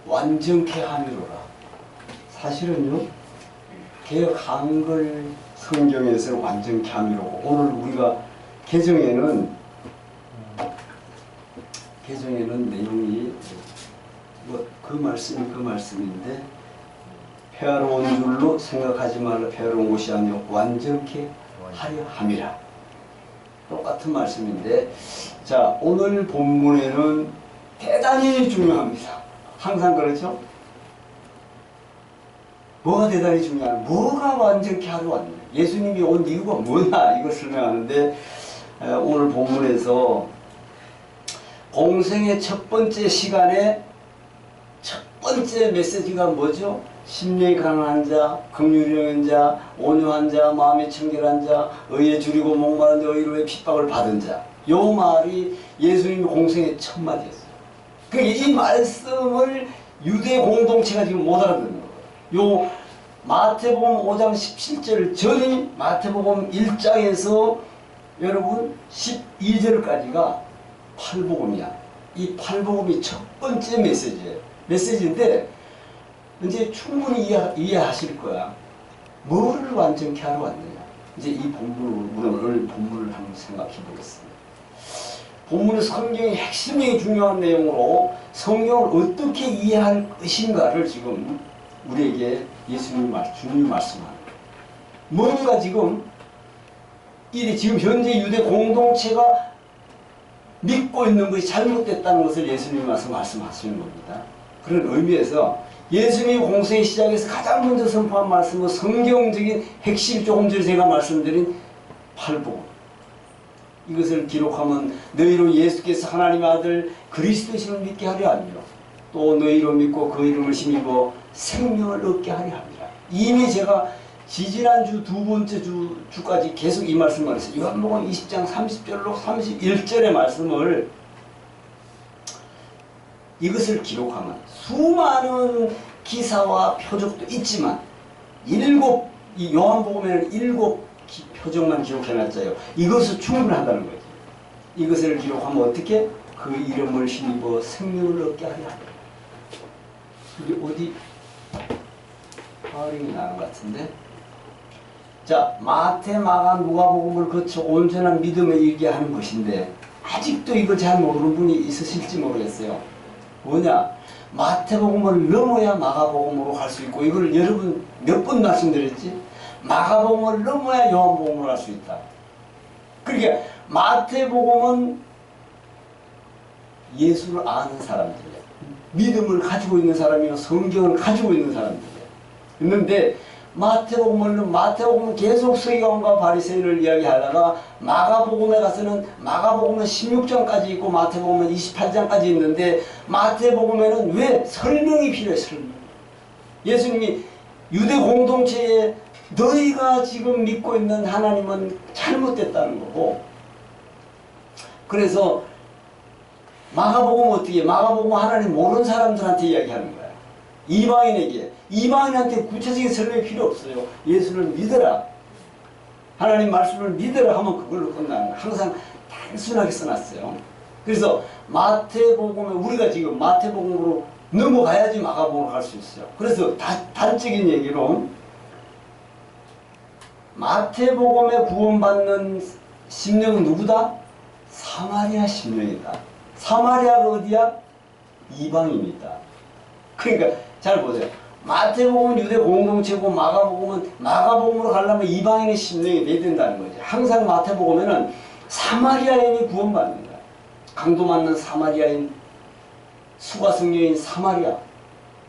완전케 함이로라. 사실은요, 개역 한글 성경에서 완전케 함이로고, 오늘 우리가 개정에는 내용이 그 말씀인데, 폐하로운 줄로 생각하지 말라. 폐하로운 것이 아니요 완전케 하려 함이라. 똑같은 말씀인데, 자, 오늘 본문에는 대단히 중요합니다. 항상 그렇죠? 뭐가 대단히 중요하냐? 뭐가 완전케 하러 왔냐? 예수님이 온 이유가 뭐냐? 이걸 설명하는데, 오늘 본문에서 공생의 첫 번째 시간에 첫 번째 메시지가 뭐죠? 심령이 가난한 자, 긍휼이 여긴 자, 온유한 자, 마음이 청결한 자, 의에 줄이고 목마른 자, 의로의 핍박을 받은 자. 요 말이 예수님의 공생의 첫 마디였어요. 그러니까 이 말씀을 유대 공동체가 지금 못 알아듣는 거예요. 요 마태복음 5장 17절 전이 마태복음 1장에서 여러분 12절까지가 팔복음이야. 이 팔복음이 첫 번째 메시지예요. 메시지인데 이제 충분히 이해하실 거야. 뭐를 완전케 하러 왔느냐. 이제 이 오늘 본문을 한번 생각해 보겠습니다. 본문은 성경의 핵심적인 중요한 내용으로 성경을 어떻게 이해할 것인가를 지금 우리에게 주님이 말씀하는 거예요. 뭔가 지금 현재 유대 공동체가 믿고 있는 것이 잘못됐다는 것을 예수님이 말씀하시는 겁니다. 그런 의미에서 예수님이 공생의 시작에서 가장 먼저 선포한 말씀은 성경적인 핵심, 조금 전에 제가 말씀드린 팔복음. 이것을 기록하면 너희로 예수께서 하나님의 아들 그리스도심을 믿게 하려 하며 또 너희로 믿고 그 이름을 힘입어 생명을 얻게 하려 합니다. 이미 제가 지지난주 두 번째 주까지 계속 이 말씀을 했어요. 요한복음 20장 30절로 31절의 말씀을 이것을 기록하면 수많은 기사와 표적도 있지만 이 요한복음에는 7 표적만 기록해놨어요. 이것을 충분하다는 거죠. 이것을 기록하면 어떻게? 그 이름을 힘입어 생명을 얻게 하려 합니다. 이게 어디 발음이 나는 것 같은데? 자, 마태, 마가, 누가복음을 거쳐 온전한 믿음에 이르게 하는 것인데 아직도 이걸 잘 모르는 분이 있으실지 모르겠어요. 뭐냐? 마태복음을 넘어야 마가복음으로 갈 수 있고, 이걸 여러분 몇 번 말씀드렸지? 마가복음을 넘어야 요한복음으로 갈 수 있다. 그러니까 마태복음은 예수를 아는 사람들이에요. 믿음을 가지고 있는 사람이고 성경을 가지고 있는 사람들이에요. 있는데 마태복음은 계속 서기관과 바리새인을 이야기하다가 마가복음에 가서는 마가복음은 16장까지 있고 마태복음은 28장까지 있는데 마태복음에는 왜 설명이 필요해? 설명. 예수님이 유대 공동체에 너희가 지금 믿고 있는 하나님은 잘못됐다는 거고, 그래서 마가복음은 어떻게 해? 마가복음은 하나님 모르는 사람들한테 이야기하는 거야. 이방인한테 구체적인 설명이 필요 없어요. 예수를 믿어라, 하나님 말씀을 믿어라 하면 그걸로 끝나는 거야. 항상 단순하게 써놨어요. 그래서 마태복음에 우리가 지금 마태복음으로 넘어가야지 마가복음으로 갈 수 있어요. 그래서 단적인 얘기로 마태복음에 구원받는 심령은 누구다? 사마리아 심령이다. 사마리아가 어디야? 이방인이다. 그러니까 잘 보세요. 마태복음은 유대 공동체고 마가복음으로 가려면 이방인의 심령이 돼야 된다는 거죠. 항상 마태복음에는 사마리아인이 구원받는 거야. 강도 맞는 사마리아인, 수가성 여인 사마리아,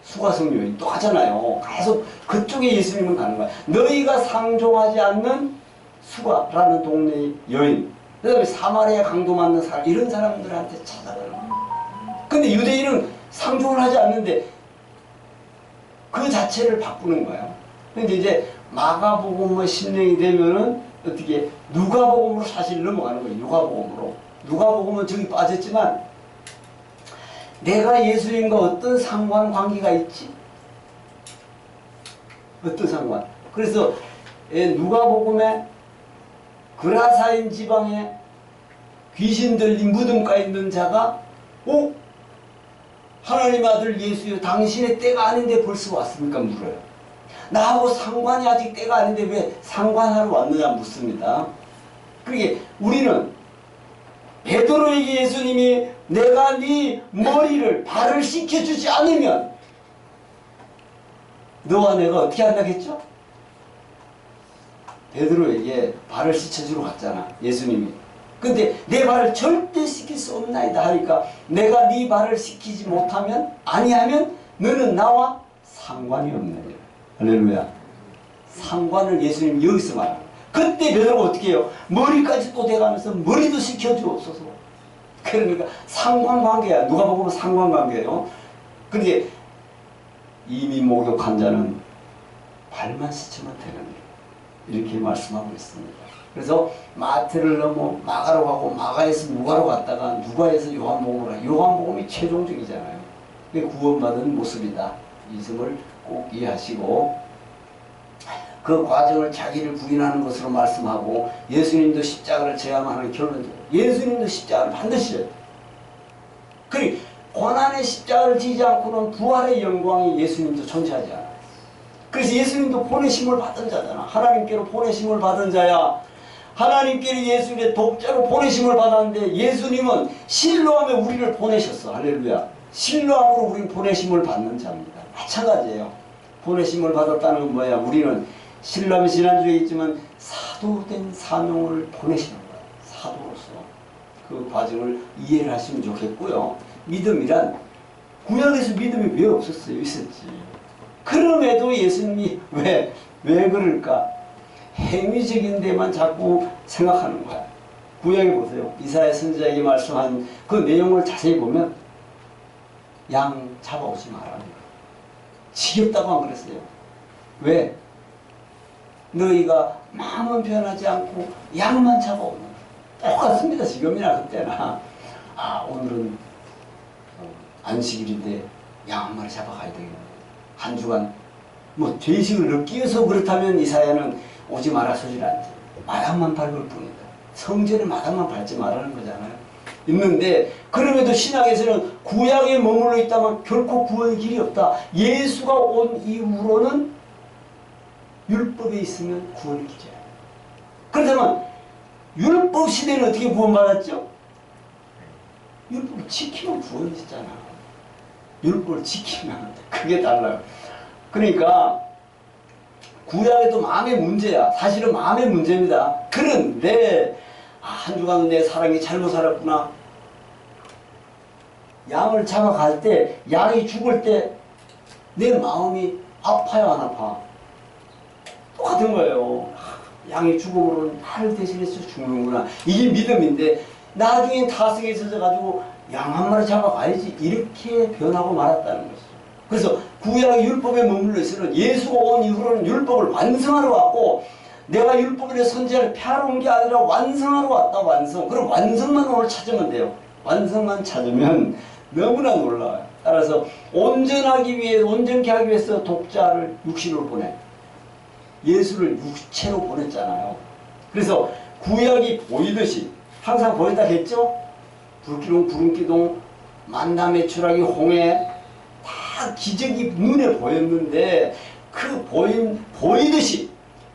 수가성 여인 또 하잖아요. 계속 그쪽에 예수님은 가는 거야. 너희가 상종하지 않는 수가라는 동네의 여인, 그 다음에 사마리아 강도 맞는 사람, 이런 사람들한테 찾아가는 거야. 근데 유대인은 상종을 하지 않는데 그 자체를 바꾸는 거예요. 근데 이제 마가복음의 심령이 되면은 어떻게 누가복음으로 사실 넘어가는 거예요. 누가복음은 저기 빠졌지만 내가 예수님과 어떤 상관관계가 있지? 어떤 상관? 그래서 누가복음에 그라사인 지방에 귀신 들린 무덤가에 있는 자가 하나님 아들 예수여 당신의 때가 아닌데 벌써 왔습니까? 물어요. 나하고 상관이 아직 때가 아닌데 왜 상관하러 왔느냐 묻습니다. 그러게 우리는 베드로에게 예수님이 내가 네 머리를 발을 씻겨주지 않으면 너와 내가 어떻게 한다고 했죠? 베드로에게 발을 씻겨주러 갔잖아 예수님이. 근데 내 발을 절대 씻길 수 없나이다 하니까 내가 네 발을 씻기지 못하면 아니하면 너는 나와 상관이 없느니라. 할렐루야. 상관을 예수님이 여기서 말하는 거야. 그때 베드로가 어떻게 해요? 머리까지 또 대가면서 머리도 씻겨주옵소서. 그러니까 상관관계야. 누가 보면 상관관계예요. 근데 이미 목욕한 자는 발만 씻으면 되는 거예요. 이렇게 말씀하고 있습니다. 그래서 마태를 넘어 마가로 가고 마가에서 누가로 갔다가 누가에서 요한복음으로 가요. 요한복음이 최종적이잖아요. 구원받은 모습이다. 이 점을 꼭 이해하시고 그 과정을 자기를 부인하는 것으로 말씀하고 예수님도 십자가를 져야만 하는 결론적으로 예수님도 십자가를 반드시 져야 돼. 그리고 고난의 십자가를 지지 않고는 부활의 영광이 예수님도 존재하지 않아요. 그래서 예수님도 보내심을 받은 자잖아. 하나님께로 보내심을 받은 자야. 하나님께로 예수님의 독자로 보내심을 받았는데 예수님은 신뢰하며 우리를 보내셨어. 할렐루야. 신뢰함으로 우리는 보내심을 받는 자입니다. 마찬가지예요. 보내심을 받았다는 건 뭐야? 우리는 신뢰하며 지난주에 있지만 사도된 사명을 보내시는 거야. 사도로서. 그 과정을 이해를 하시면 좋겠고요. 믿음이란 구약에서 믿음이 왜 없었어요? 있었지. 그럼에도 예수님이 왜 그럴까? 행위적인 데만 자꾸 생각하는 거야. 구약에 보세요. 이사야 선지자에게 말씀한 그 내용을 자세히 보면 양 잡아오지 말라는 거야. 지겹다고 안 그랬어요. 왜? 너희가 마음은 변하지 않고 양만 잡아오는 거야. 똑같습니다. 지금이나 그때나. 오늘은 안식일인데 양 한 마리 잡아가야 되겠네. 한 주간 뭐 죄의식을 느끼어서 그렇다면 이사야는 오지 마라 소리를 안 돼. 마당만 밟을 뿐이다. 성전에 마당만 밟지 말라는 거잖아요. 있는데 그럼에도 신약에서는 구약에 머물러 있다면 결코 구원의 길이 없다. 예수가 온 이후로는 율법에 있으면 구원의 길이야. 그렇다면 율법 시대는 어떻게 구원받았죠? 율법을 지키면 구원이잖아. 율법을 지키면 그게 달라요. 그러니까 구약에도 마음의 문제야. 사실은 마음의 문제입니다. 그런데 한 주간 내 사랑이 잘못 살았구나. 양을 잡아갈 때 양이 죽을 때 내 마음이 아파요 안 아파? 똑같은 거예요. 양이 죽음으로는 나를 대신해서 죽는구나. 이게 믿음인데 나중에 타성에 있어져가지고 양 한 마리 잡아가야지 이렇게 변하고 말았다는 것이죠. 그래서 구약 율법에 머물러 있으면 예수가 온 이후로는 율법을 완성하러 왔고 내가 율법의 선지자를 펴러 온 게 아니라 완성하러 왔다. 완성. 그럼 완성만 오늘 찾으면 돼요. 완성만 찾으면 너무나 놀라워요. 따라서 온전케 하기 위해서 독자를 육신으로 보내. 예수를 육체로 보냈잖아요. 그래서 구약이 보이듯이 항상 보인다 했죠? 불기둥, 구름기둥, 만남의 추락이 홍해 다 기적이 눈에 보였는데 그 보이듯이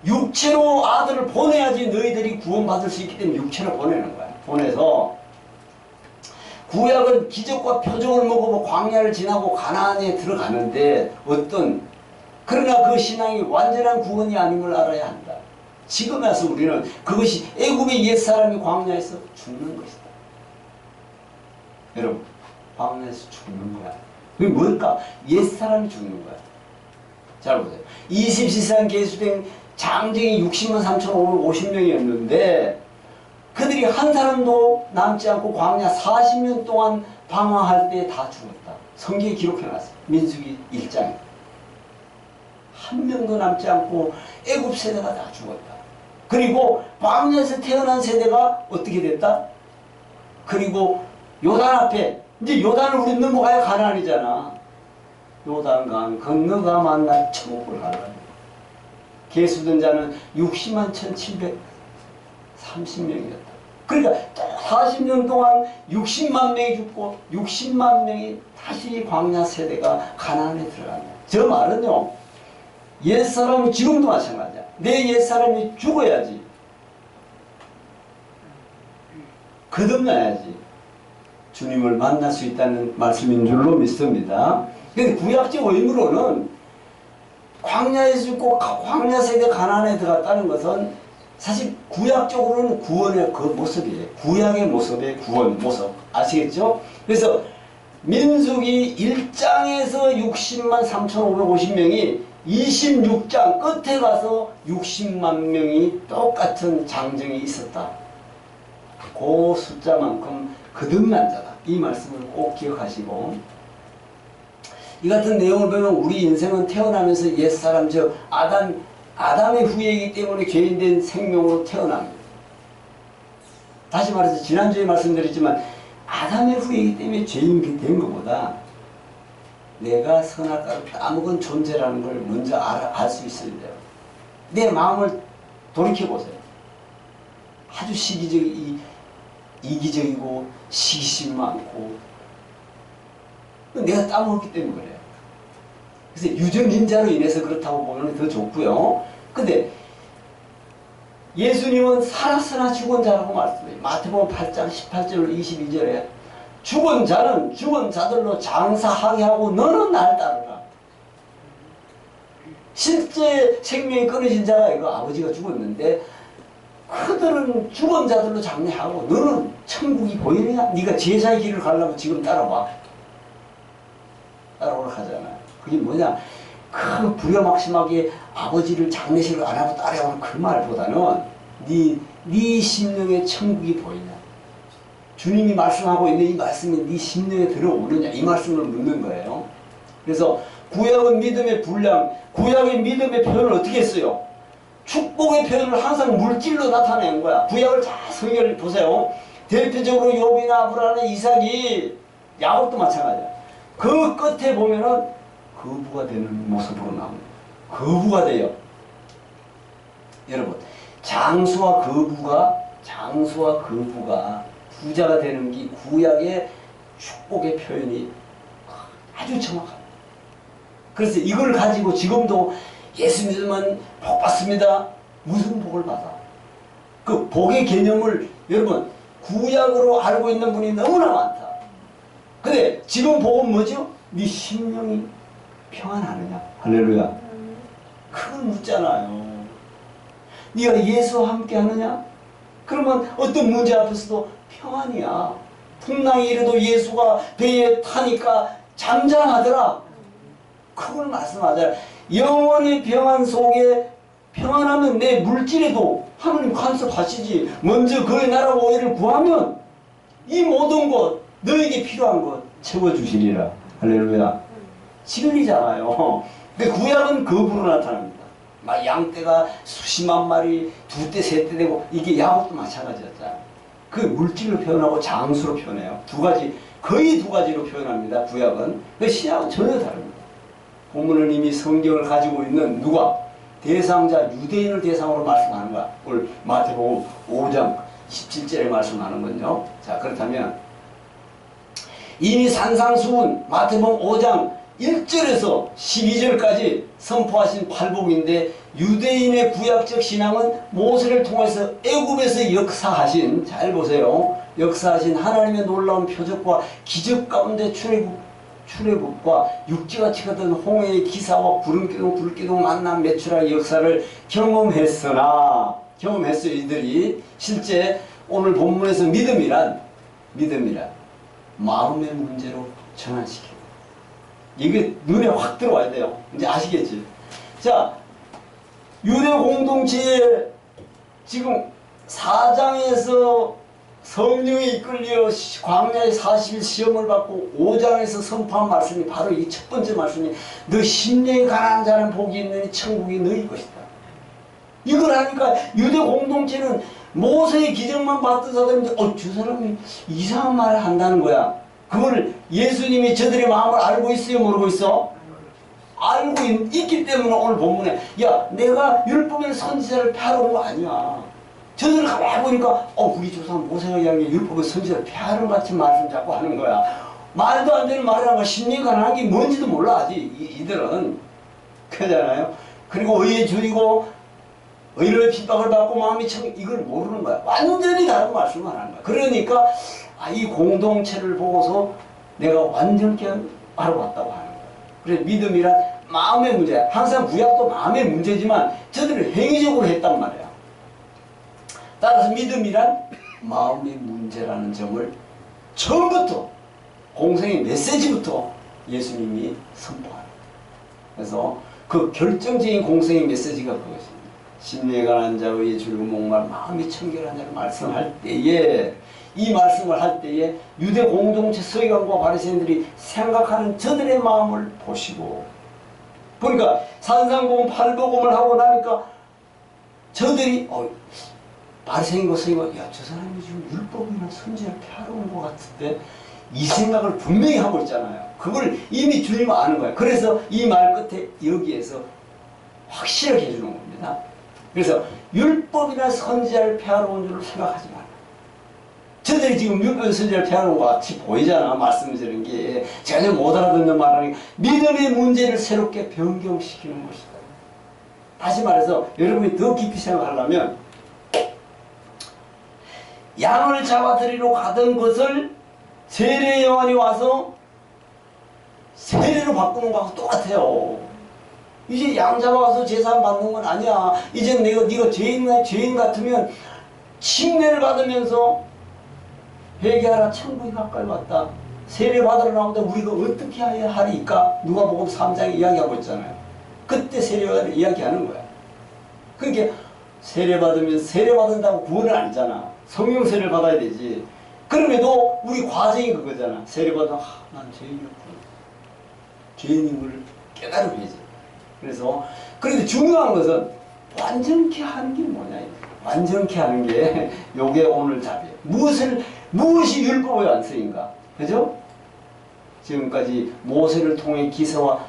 육체로 아들을 보내야지 너희들이 구원받을 수 있기 때문에 육체로 보내는 거야. 보내서 구약은 기적과 표적을 먹고 광야를 지나고 가나안에 들어가는데 그러나 그 신앙이 완전한 구원이 아님을 알아야 한다. 지금 와서 우리는 그것이 애굽의 옛사람이 광야에서 죽는 것이다. 여러분 광야에서 죽는 거야. 그게 뭘까? 옛사람이 죽는 거야. 잘 보세요. 20세상 계수된 장정이 60만 3,550명이었는데 그들이 한 사람도 남지 않고 광야 40년 동안 방황할 때 다 죽었다. 성경에 기록해놨어요. 민수기 1장에. 한 명도 남지 않고 애굽 세대가 다 죽었다. 그리고 광야에서 태어난 세대가 어떻게 됐다? 그리고 요단 앞에 이제 요단을 우리 넘어가야 가나안이잖아. 요단강 건너가 만날 천국을 가라. 계수된 자는 60만 1,730명이었다. 그러니까 40년 동안 60만 명이 죽고 60만 명이 다시 광야 세대가 가나안에 들어간다. 저 말은요, 옛사람이 지금도 마찬가지야. 내 옛사람이 죽어야지, 거듭나야지 주님을 만날 수 있다는 말씀인 줄로 믿습니다. 근데 구약적 의무로는 광야에서 죽고 광야 세대 가나안에 들어갔다는 것은 사실 구약적으로는 구원의 그 모습이에요. 구약의 모습의 구원 모습. 아시겠죠? 그래서 민수기 1장에서 60만 3,550명이 26장 끝에 가서 60만 명이 똑같은 장정이 있었다. 그 숫자만큼 거듭난 자다. 이 말씀을 꼭 기억하시고, 이 같은 내용을 보면 우리 인생은 태어나면서 옛사람, 즉 아담의 후예이기 때문에 죄인된 생명으로 태어납니다. 다시 말해서 지난주에 말씀드렸지만 아담의 후예이기 때문에 죄인이 된 것보다 내가 선악과를 따먹은 존재라는 걸 먼저 알 수 있어야 돼요. 내 마음을 돌이켜보세요. 아주 이기적이고 시기심 많고 내가 따먹었기 때문에 그래요. 그래서 유전인자로 인해서 그렇다고 보면 더 좋고요. 근데 예수님은 살았으나 죽은 자라고 말씀해요. 마태복음 8장 18절 22절에 죽은 자는 죽은 자들로 장사하게 하고 너는 날 따르라. 실제 생명이 끊어진 자가 이거 아버지가 죽었는데 그들은 죽은 자들로 장례하고 너는 천국이 보이느냐? 네가 제사의 길을 가려면 지금 따라와. 따라오라 하잖아요. 그게 뭐냐? 그 부려막심하게 아버지를 장례식을 안 하고 따라오는 그 말보다는 네 심령에 천국이 보이냐? 주님이 말씀하고 있는 이 말씀이 네 심령에 들어오느냐? 이 말씀을 묻는 거예요. 그래서 구약은 믿음의 분량, 구약의 믿음의 표현을 어떻게 했어요? 축복의 표현을 항상 물질로 나타낸 거야. 구약을 잘 성경을 보세요. 대표적으로 욥이나 아브라함, 이삭이, 야곱도 마찬가지야. 그 끝에 보면은 거부가 되는 모습으로 나옵니다. 거부가 돼요. 여러분, 장수와 거부가 부자가 되는 게 구약의 축복의 표현이 아주 정확합니다. 그래서 이걸 가지고 지금도 예수 믿으면 복 받습니다. 무슨 복을 받아? 그 복의 개념을 여러분 구약으로 알고 있는 분이 너무나 많다. 근데 지금 복은 뭐죠? 네 심령이 평안하느냐? 할렐루야. 그걸 묻잖아요. 네가 예수와 함께 하느냐? 그러면 어떤 문제 앞에서도 평안이야. 풍랑이 이래도 예수가 배에 타니까 잠잠하더라. 그걸 말씀하잖아요. 영원의 평안 속에 평안하면 내 물질에도 하나님 간섭하시지. 먼저 그의 나라와 의를 구하면 이 모든 것, 너에게 필요한 것 채워주시리라. 할렐루야. 진리잖아요. 근데 구약은 거부로 나타납니다. 막 양떼가 수십만 마리, 두떼, 세떼 되고, 이게 야곱도 마찬가지였잖아요. 그 물질로 표현하고 장수로 표현해요. 두 가지, 거의 두 가지로 표현합니다. 구약은. 근데 신약은 전혀 다릅니다. 본문은 이미 성경을 가지고 있는 누가? 대상자, 유대인을 대상으로 말씀하는 거야. 오늘 마태복음 5장 17절에 말씀하는 건요. 자, 그렇다면 이미 산상수훈 마태복음 5장 1절에서 12절까지 선포하신 팔복인데, 유대인의 구약적 신앙은 모세를 통해서 애굽에서 역사하신, 잘 보세요, 역사하신 하나님의 놀라운 표적과 기적 가운데 출애굽과 육지같이 걷던 홍해의 기사와 구름기둥 불기둥 만남 매출할 역사를 경험했어요. 이들이 실제 오늘 본문에서 믿음이란 마음의 문제로 전환시켜요. 이게 눈에 확 들어와야 돼요. 이제 아시겠지? 자, 유대 공동체에 지금 4장에서 성령이 이끌려 광야의 40일 시험을 받고 5장에서 선포한 말씀이 바로 이 첫 번째 말씀이 너 심령이 가난한 자는 복이 있느니 천국이 너희 것이다. 이걸 하니까 유대 공동체는 모세의 기적만 받던 사람인데 저 사람이 이상한 말을 한다는 거야. 그걸 예수님이 저들의 마음을 알고 있어요? 모르고 있어? 알고 있기 때문에 오늘 본문에 야, 내가 율법의 선지자를 패러 온 거 아니야. 저들을 가만히 보니까 우리 조상 모세가 이야기한 율법의 선지자를 폐하는 같은 말씀 자꾸 하는 거야. 말도 안 되는 말을 하고 심리가능한 게 뭔지도 몰라 아직 이들은. 그러잖아요. 그리고 의에 줄이고 의로의 핍박을 받고 마음이 이걸 모르는 거야. 완전히 다른 말씀을 하는 거야. 그러니까 이 공동체를 보고서 내가 완전히 알아봤다고 하는 거야. 그래서 믿음이란 마음의 문제야. 항상 구약도 마음의 문제지만 저들은 행위적으로 했단 말이야. 따라서 믿음이란 마음의 문제라는 점을 처음부터 공생의 메시지부터 예수님이 선포하는 거예요. 그래서 그 결정적인 공생의 메시지가 그것입니다. 심리에 관한 자의 줄고 목말 마음이 청결한 자를 말씀할 때에 이 말씀을 할 때에 유대 공동체 서기관과 바리새인들이 생각하는 저들의 마음을 보시고 보니까 산상복음 팔복음을 하고 나니까 저들이 바리새인과 서기관 저 사람이 지금 율법이나 선지를 폐하러 온 것 같은데 이 생각을 분명히 하고 있잖아요. 그걸 이미 주님은 아는 거예요. 그래서 이 말 끝에 여기에서 확실하게 해주는 겁니다. 그래서 율법이나 선지자를 폐하러 온 줄 생각하지 마라. 저들이 지금 율법이나 선지자를 폐하러 온 것 같이 보이잖아. 말씀드리는 게 전혀 못 알아듣는 말하니 믿음의 문제를 새롭게 변경시키는 것이다. 다시 말해서 여러분이 더 깊이 생각하려면 양을 잡아들이러 가던 것을 세례 요한이 와서 세례로 바꾸는 거하고 똑같아요. 이제 양 잡아가서 제사 받는 건 아니야. 이제 네가 죄인 같으면 칭례를 받으면서 회개하라, 천국이 가까이 왔다. 세례 받으러 나오는데 우리가 어떻게 해야 하리까? 누가복음 3장에 이야기하고 있잖아요. 그때 세례 요한을 이야기하는 거야. 그러니까 세례 받으면 세례 받는다고 구원은 아니잖아. 성령 세례를 받아야 되지. 그럼에도 우리 과정이 그거잖아. 세례 받아 난 죄인이었구나. 죄인임을 깨달으면서. 그래서 그런데 중요한 것은 완전케 하는 게 뭐냐. 완전케 하는 게 요게 오늘 답이에요. 무엇이 율법의 완성인가? 그죠? 지금까지 모세를 통해 기사와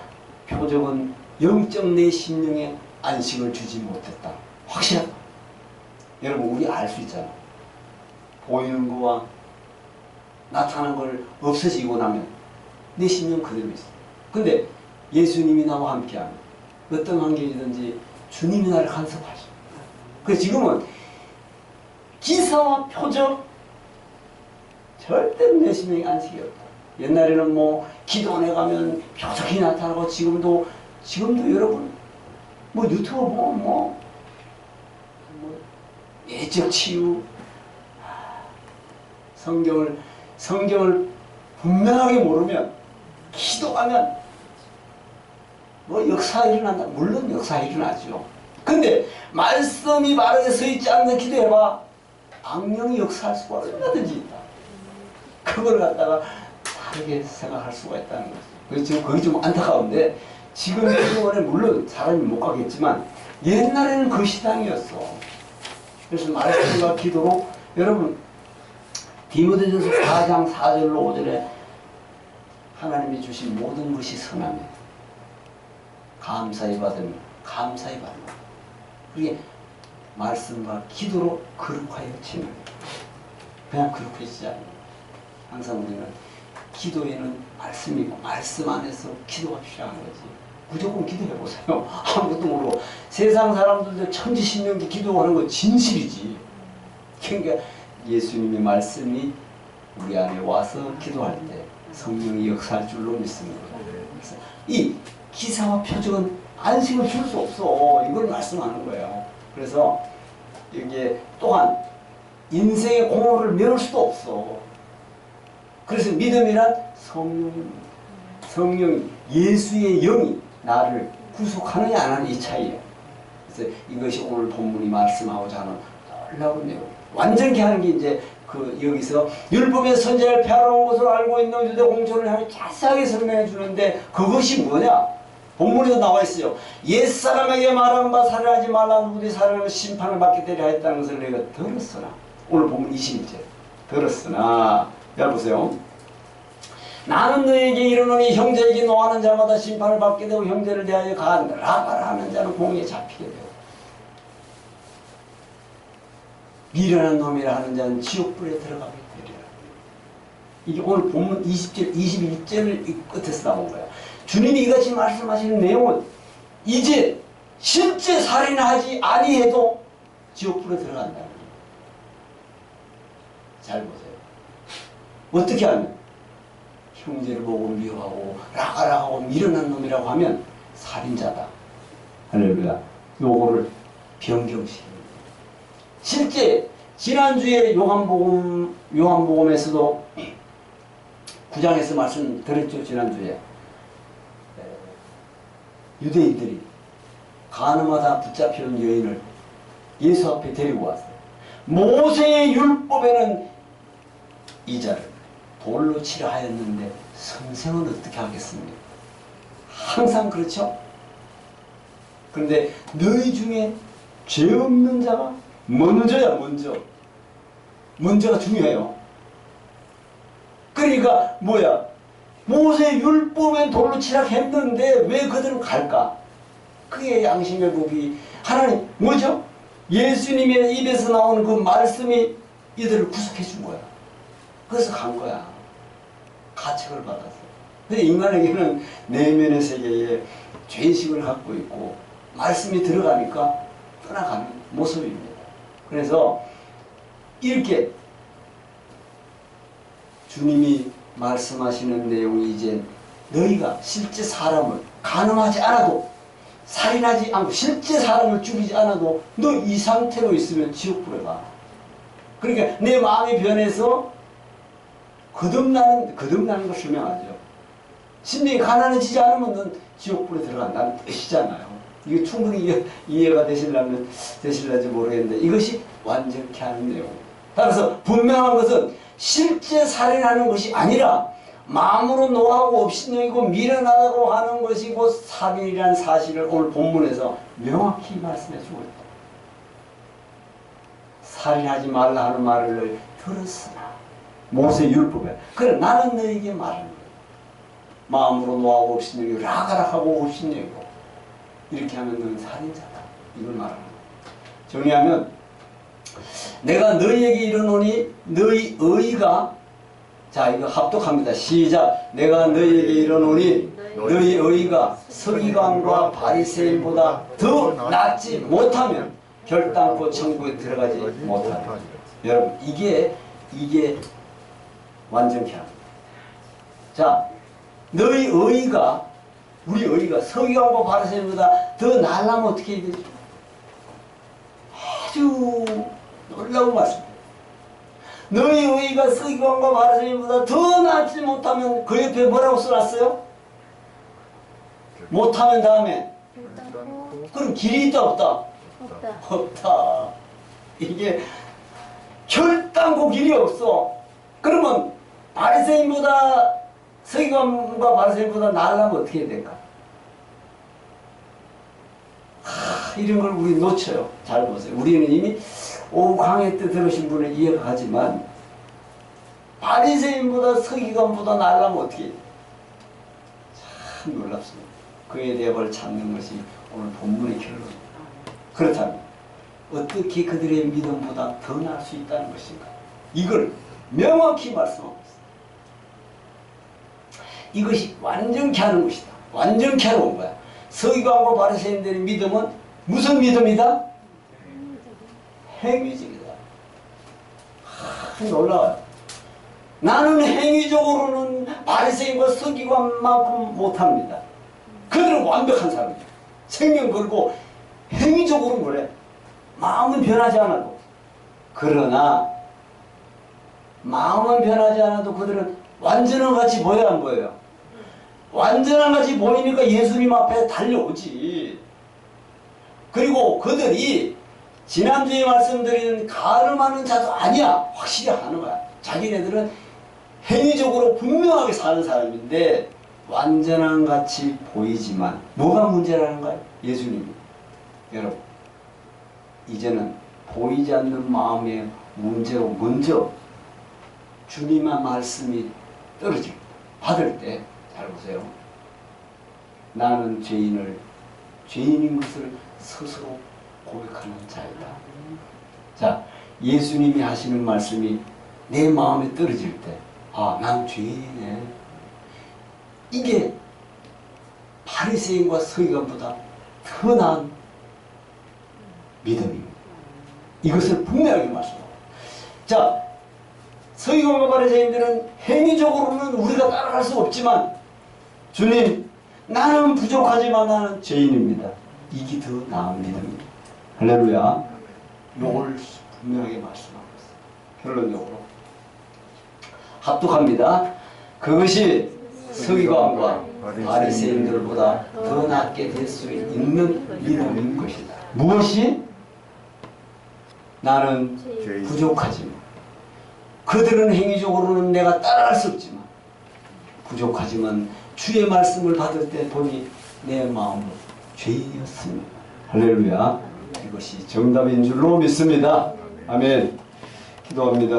표적은 영적 내 심령에 안식을 주지 못했다. 확실하다. 여러분 우리 알 수 있잖아. 보이는 거와 나타난 걸 없어지고 나면 내 심령 그대로 있어. 근데 예수님이 나와 함께하면 어떤 환경이든지 주님이 나를 간섭하셔. 그래서 지금은 기사와 표적 절대 내 심령에 안식이 없다. 옛날에는 뭐 기도원에 가면 표적이 나타나고 지금도 여러분 뭐 유튜브 보면 뭐 예적 치유 성경을 분명하게 모르면 기도하면 뭐 역사 일어난다. 물론 역사 일어나죠. 근데 말씀이 바르게 서있지 않는 기도해봐. 악령이 역사할 수가 얼마든지 있다. 그걸 갖다가 다르게 생각할 수가 있다는 거죠. 그래서 지금 그게 좀 안타까운데 지금 기도원에 물론 사람이 못 가겠지만 옛날에는 그 시당이었어. 그래서 말씀과 기도로 여러분 디모데전서 4장 4절로 5절에 하나님이 주신 모든 것이 선하며 감사히 받으며 감사히 받으며 그게 말씀과 기도로 거룩하여 지는 그냥 거룩해지지 않는 항상 우리는 기도에는 말씀이 있고 말씀 안에서 기도가 필요한 거지. 무조건 기도해보세요. 아무것도 모르고 세상 사람들도 천지신명기 기도하는 건 진실이지. 그러니까 예수님의 말씀이 우리 안에 와서 기도할 때 성령이 역사할 줄로 믿습니다. 그래서 이 기사와 표적은 안식을 줄 수 없어. 이걸 말씀하는 거예요. 그래서 여기에 또한 인생의 공허를 메울 수도 없어. 그래서 믿음이란 성령이 예수의 영이 나를 구속하느냐 안 하느냐 이 차이예요. 그래서 이것이 오늘 본문이 말씀하고자 하는 놀라운 내용. 완전케 하는 게 이제 여기서 율법의 선지자를 폐하러 온 것으로 알고 있는 유대 공초를 향해 자세하게 설명해 주는데 그것이 뭐냐? 본문에도 나와 있어요. 옛사람에게 말한 바 살인하지 말라. 누구든지 살인하면 심판을 받게 되려 했다는 것을 내가 들었으나 오늘 본문 20절 들었으나 여보세요. 나는 너에게 이르노니 형제에게 노하는 자마다 심판을 받게 되고 형제를 대하여 가하라 말하는 자는 공에 잡히게 되고 미련한 놈이라 하는 자는 지옥불에 들어가게 되리라. 이게 오늘 본문 20절, 21절 끝에서 나온 거야. 주님이 이같이 말씀하시는 내용은 이제 실제 살인하지 아니해도 지옥불에 들어간다는 거예요. 잘 보세요. 어떻게 하면? 형제를 보고 미워하고 라가라하고 미련한 놈이라고 하면 살인자다. 할렐루야. 요거를 변경시킵니다. 실제 지난주에 요한복음에서도 9장에서 말씀드렸죠. 지난주에 유대인들이 간음하다 붙잡혀온 여인을 예수 앞에 데리고 왔어요. 모세의 율법에는 이 자를 돌로 치라 하였는데 선생은 어떻게 하겠습니까? 항상 그렇죠? 그런데 너희 중에 죄 없는 자가 먼저야. 먼저가 중요해요. 그러니까 뭐야? 모세 율법엔 돌로 치라 했는데 왜 그들은 갈까? 그게 양심의 법이 하나님 뭐죠? 예수님의 입에서 나오는 그 말씀이 이들을 구속해 준 거야. 그래서 간 거야. 가책을 받았어. 근데 인간에게는 내면의 세계에 죄의식을 갖고 있고 말씀이 들어가니까 떠나가는 모습입니다. 그래서 이렇게 주님이 말씀하시는 내용이 이제 너희가 실제 사람을 간음하지 않아도 살인하지 않고 실제 사람을 죽이지 않아도 너 이 상태로 있으면 지옥불에 가. 그러니까 내 마음이 변해서 거듭나는 거 설명하죠. 심령이 가난해지지 않으면 넌 지옥불에 들어간다는 뜻이잖아요. 이게 충분히 이해가 되실런지 모르겠는데 이것이 완전케 하는 내용입니다. 따라서 분명한 것은 실제 살인하는 것이 아니라 마음으로 노하고 업신여기고 미련하다고 하는 것이고 살인이라는 사실을 오늘 본문에서 명확히 말씀해 주고 있다. 살인하지 말라 하는 말을 들었으나 모세 율법에 그래 나는 너에게 말하는 거야. 마음으로 노하고 업신여기고 라가락하고 업신여기고 이렇게 하면 너는 살인자다. 이걸 말하는 거야. 정리하면 내가 너희에게 이르노니 너희 의가 자 이거 합독합니다. 시작. 내가 너희에게 이르노니 너희 의가 서기관과 바리새인보다 더 낫지 못하면 결단코 천국에 들어가지 못하다. 여러분 이게 완전케 합니다. 자 너희 의가 우리 의가 서기관과 바리새인보다 더 나으려면 어떻게 해야 되죠? 아주 놀라운 말씀입니다. 너희 의가 서기관과 바리새인보다 더 낫지 못하면 그 옆에 뭐라고 써놨어요? 못하면 다음에 그럼 길이 있다 없다? 없다. 이게 결단코 길이 없어. 그러면 바리새인보다 서기관과 바리새인보다 나으려면 어떻게 해야 될까? 이런 걸 우리 놓쳐요. 잘 보세요. 우리는 이미 강의 때 들으신 분은 이해가 가지만 바리새인보다 서기관보다 나으려면 어떻게 해야 돼? 참 놀랍습니다. 그에 대해 걸 찾는 것이 오늘 본문의 결론입니다. 그렇다면 어떻게 그들의 믿음보다 더 나을 수 있다는 것인가? 이걸 명확히 말씀하고 있습니다. 이것이 완전케 하는 것이다. 완전케 하러 온 거야. 서기관과 바리새인들의 믿음은 무슨 믿음이다? 행위적이다. 놀라워요. 나는 행위적으로는 바리새인과 서기관만큼 못합니다. 그들은 완벽한 사람이에요. 생명 걸고 행위적으로는 그래. 마음은 변하지 않아도. 그러나 마음은 변하지 않아도 그들은 완전한 같이 보여야 안 보여요? 완전한 같이 보이니까 예수님 앞에 달려오지. 그리고 그들이 지난주에 말씀드린 가늠하는 자도 아니야. 확실히 하는 거야. 자기네들은 행위적으로 분명하게 사는 사람인데 완전한 같이 보이지만 뭐가 문제라는 거예요? 예수님이. 여러분 이제는 보이지 않는 마음의 문제로 먼저 주님의 말씀이 떨어질 받을 때 잘 보세요. 나는 죄인인 것을 스스로 고백하는 자이다. 자, 예수님이 하시는 말씀이 내 마음에 떨어질 때, 아, 난 죄인이네. 이게 바리새인과 서기관보다 더 나은 믿음입니다. 이것을 분명하게 말씀합니다. 자, 서기관과 바리새인들은 행위적으로는 우리가 따라갈 수 없지만, 주님, 나는 부족하지만 나는 죄인입니다. 이게 더 나은 믿음입니다. 할렐루야. 요걸 분명하게 말씀하고 있어요. 결론적으로 합독합니다. 그것이 서기관과 바리새인들보다 더 낫게 될 수 있는 믿음인 것이다. 무엇이? 나는 부족하지만, 그들은 행위적으로는 내가 따라갈 수 없지만, 부족하지만 주의 말씀을 받을 때 보니 내 마음은 죄인이었습니다. 할렐루야. 이것이 정답인 줄로 믿습니다. 아멘. 기도합니다.